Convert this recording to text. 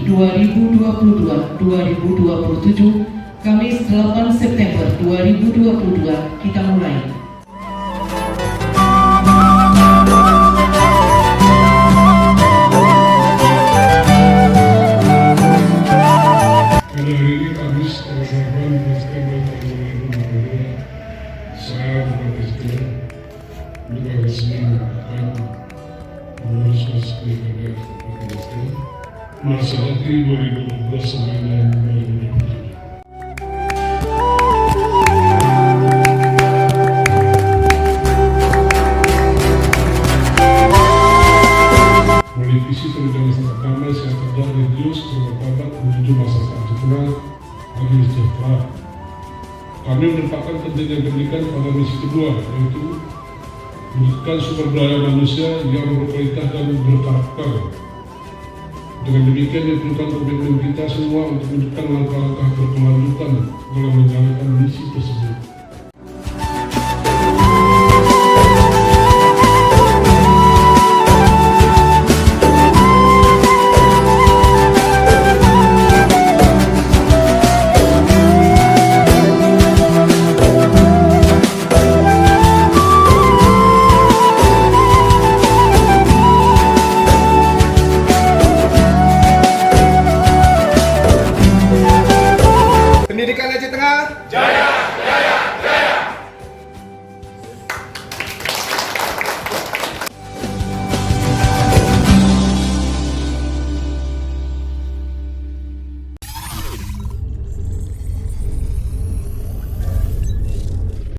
2022-2027 Kamis 8 September 2022 kita mulai. Pada hari ini Kamis tanggal 8 September 2022 saya Bapak Presiden juga resmi akan mengurus masuki pada Bapak Presiden masa nanti 2012 sampai dengan 2027. Visi terjadi sangat damai, sehat dan religius, bermartabat menuju masa sejahtera bagi sejahtera. Kami menempatkan pentingnya pendidikan pada misi kedua, yaitu meningkatkan sumber daya manusia yang berkualitas dan berkarakter. Dengan demikian diperlukan komitmen kita semua untuk menunjukkan langkah-langkah berkelanjutan dalam menjalankan misi tersebut. Pendidikan Aceh Tengah. Jaya, jaya, jaya.